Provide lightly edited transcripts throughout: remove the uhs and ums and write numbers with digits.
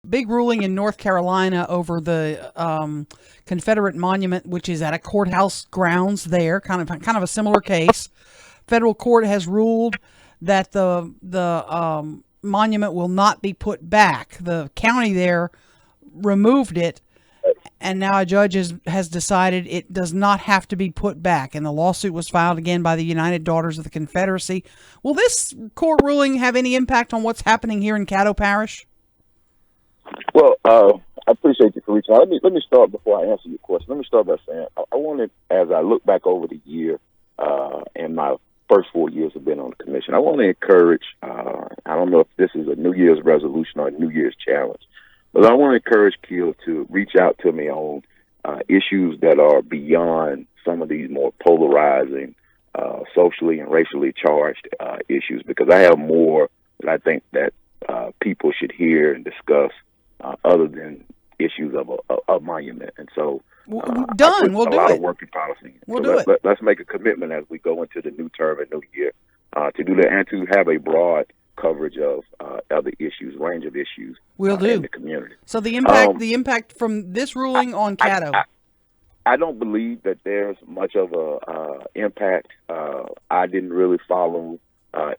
big ruling in North Carolina over the Confederate monument, which is at a courthouse grounds there, kind of a similar case. Federal court has ruled that the monument will not be put back. The county there removed it, and now a judge has decided it does not have to be put back. And the lawsuit was filed again by the United Daughters of the Confederacy. Will this court ruling have any impact on what's happening here in Caddo Parish? Well, I appreciate you for reaching out. Let me start before I answer your question. Let me start by saying I wanted, as I look back over the year and my first 4 years have been on the commission, I want to encourage, I don't know if this is a New Year's resolution or a New Year's challenge, but I want to encourage Kiel to reach out to me on issues that are beyond some of these more polarizing, socially and racially charged issues, because I have more that I think that people should hear and discuss other than issues of a monument. And so done. We'll do a lot it. of work in policy. We'll So do it. let's make a commitment as we go into the new term and new year to do that and to have a broad coverage of other issues, range of issues We'll do. in the community. So the impact from this ruling on Caddo. I don't believe that there's much of a impact. I didn't really follow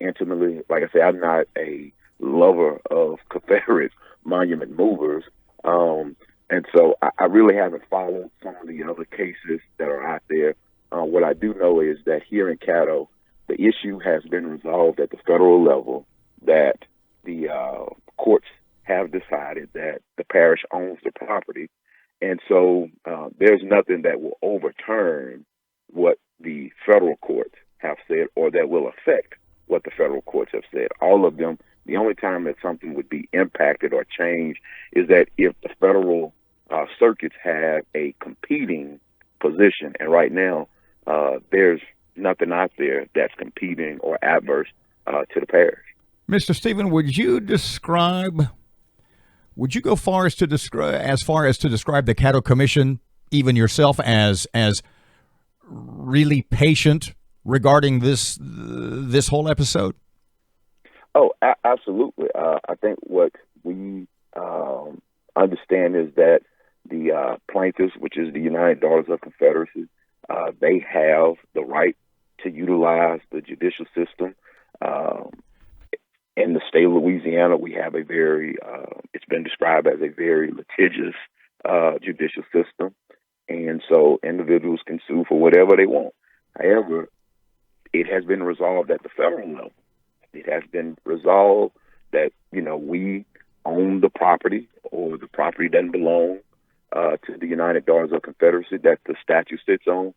intimately. Like I said, I'm not a lover of Confederate monument movers. And so I really haven't followed some of the other cases that are out there. What I do know is that here in Caddo, the issue has been resolved at the federal level, that the courts have decided that the parish owns the property. And so there's nothing that will overturn what the federal courts have said or that will affect what the federal courts have said. All of them, the only time that something would be impacted or changed is that if the federal circuits have a competing position. And right now, there's nothing out there that's competing or adverse to the parish. Mr. Stephen, would you go far as to describe the Caddo Commission, even yourself, as really patient regarding this whole episode? Oh, absolutely. I think what we understand is that the plaintiffs, which is the United Daughters of Confederacy, they have the right to utilize the judicial system. In the state of Louisiana, we have it's been described as a very litigious judicial system. And so individuals can sue for whatever they want. However, it has been resolved at the federal level. It has been resolved that, we own the property, or the property doesn't belong to the United Daughters of Confederacy that the statute sits on.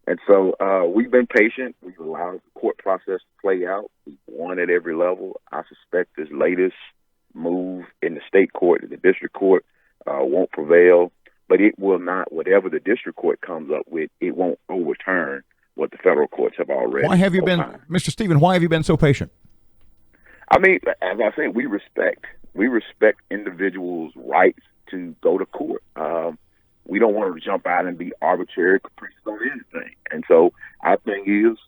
And so we've been patient. We've allowed the court process to play out. We've won at every level. I suspect this latest move in the state court, in the district court, won't prevail. But it will not, whatever the district court comes up with, it won't overturn what the federal courts have already. Why have you been, Mr. Stephen, why have you been so patient? I mean, as I say, we respect individuals' rights to go to court. We don't want to jump out and be arbitrary, capricious on anything. And so our thing is,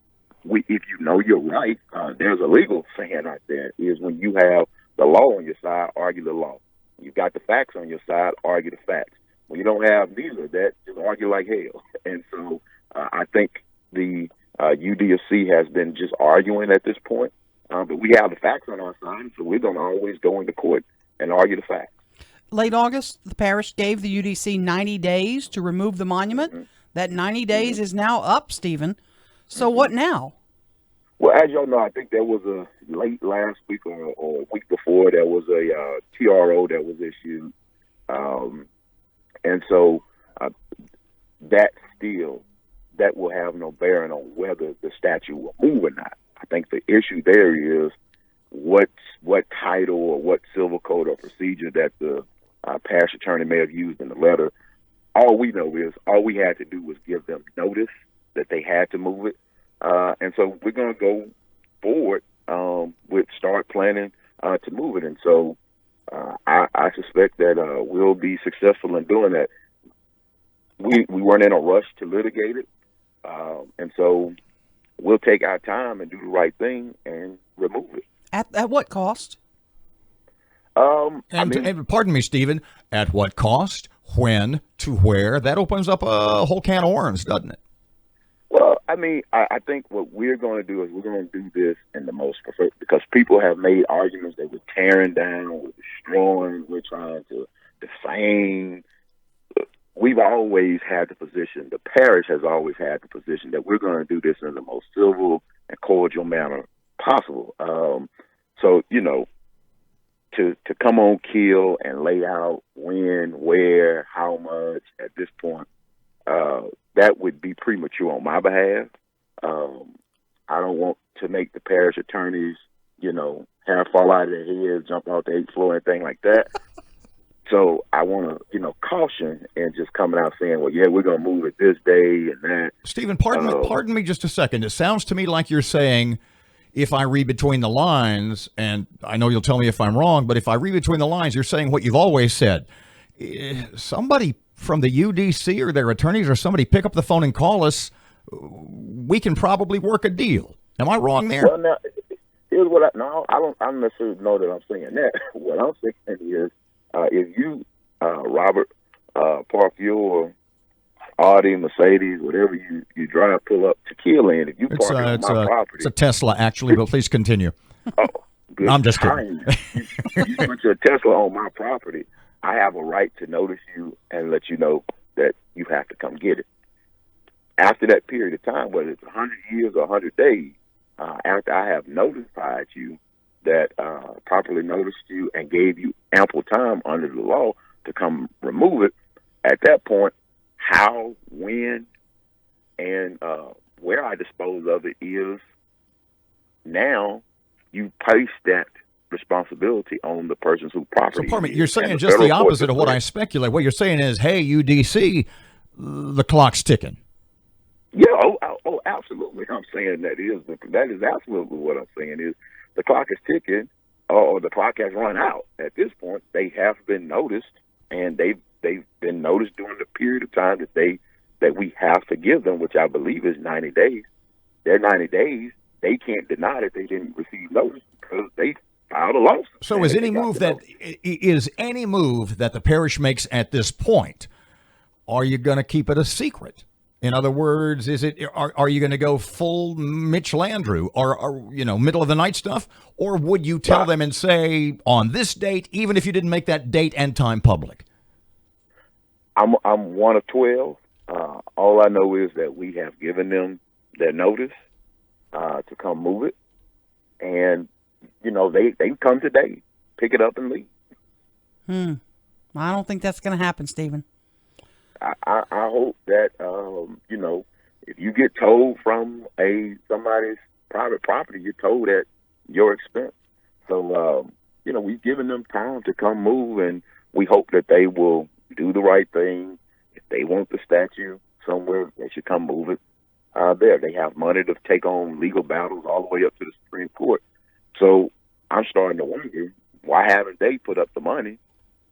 if you know you're right, there's a legal saying out there, is when you have the law on your side, argue the law. When you've got the facts on your side, argue the facts. When you don't have neither of that, just argue like hell. And so I think the UDFC has been just arguing at this point. But we have the facts on our side, so we're going to always go into court and argue the facts. Late August, the parish gave the UDC 90 days to remove the monument. Mm-hmm. That 90 days is now up, Stephen. So what now? Well, as y'all know, I think there was a late last week or a week before, there was a TRO that was issued. And so that will have no bearing on whether the statute will move or not. I think the issue there is what title or what civil code or procedure that the parish attorney may have used in the letter. All we know is all we had to do was give them notice that they had to move it. And so we're going to go forward with start planning to move it. And so I suspect that we'll be successful in doing that. We weren't in a rush to litigate it. And so we'll take our time and do the right thing and remove it. At what cost? And pardon me, Stephen, at what cost, when, to where? That opens up a whole can of worms, doesn't it? Well, I think what we're going to do is we're going to do this in the most preferred, because people have made arguments that we're tearing down, we're destroying, we're trying to defame. We've always had the position, the parish has always had the position that we're going to do this in the most civil and cordial manner possible. So, to come on, kill and lay out when, where, how much at this point, that would be premature on my behalf. I don't want to make the parish attorneys, hair fall out of their heads, jump out the 8th floor, anything like that. So I want to, caution and just coming out saying, well, yeah, we're going to move it this day and that. Stephen, pardon me just a second. It sounds to me like you're saying, if I read between the lines, and I know you'll tell me if I'm wrong, but if I read between the lines, you're saying what you've always said. Somebody from the UDC or their attorneys or somebody pick up the phone and call us. We can probably work a deal. Am I wrong there? Well, now, here's what I don't necessarily know that I'm saying that. What I'm saying is, if you, Robert, park your Audi, Mercedes, whatever you drive, pull up to kill in, if you park it on my property. It's a Tesla, actually, but please continue. Oh, good. I'm just kidding. You put your Tesla on my property, I have a right to notice you and let you know that you have to come get it. After that period of time, whether it's 100 years or 100 days, after I have notified you, that properly noticed you and gave you ample time under the law to come remove it, at that point, how, when, and where I dispose of it is now you place that responsibility on the person's who property. So, pardon me, you're saying just the opposite of what I speculate. What you're saying is, hey, UDC, the clock's ticking. Yeah, absolutely. I'm saying that is absolutely what I'm saying is the clock is ticking, or the clock has run out. At this point, they have been noticed, and they've been noticed during the period of time that we have to give them, which I believe is 90 days. Their 90 days, they can't deny that they didn't receive notice because they filed a lawsuit. So is any move that the parish makes at this point, are you going to keep it a secret? In other words, are you going to go full Mitch Landrieu or middle of the night stuff, or would you tell them and say on this date, even if you didn't make that date and time public? I'm one of 12. All I know is that we have given them their notice to come move it, and they can come today, pick it up, and leave. I don't think that's going to happen, Stephen. I hope that if you get told from somebody's private property, you're told at your expense. So we've given them time to come move, and we hope that they will do the right thing. If they want the statue somewhere, they should come move it there. They have money to take on legal battles all the way up to the Supreme Court. So I'm starting to wonder, why haven't they put up the money,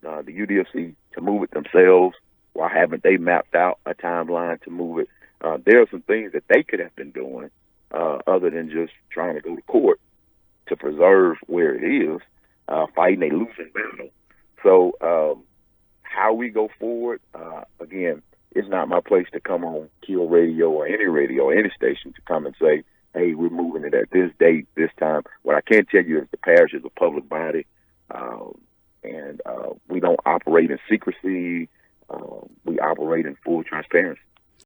the UDFC, to move it themselves? Why haven't they mapped out a timeline to move it? There are some things that they could have been doing other than just trying to go to court to preserve where it is, fighting a losing battle. So how we go forward, again, it's not my place to come on Kill Radio or any station to come and say, hey, we're moving it at this date, this time. What I can tell you is the parish is a public body, and we don't operate in secrecy. We operate in full transparency.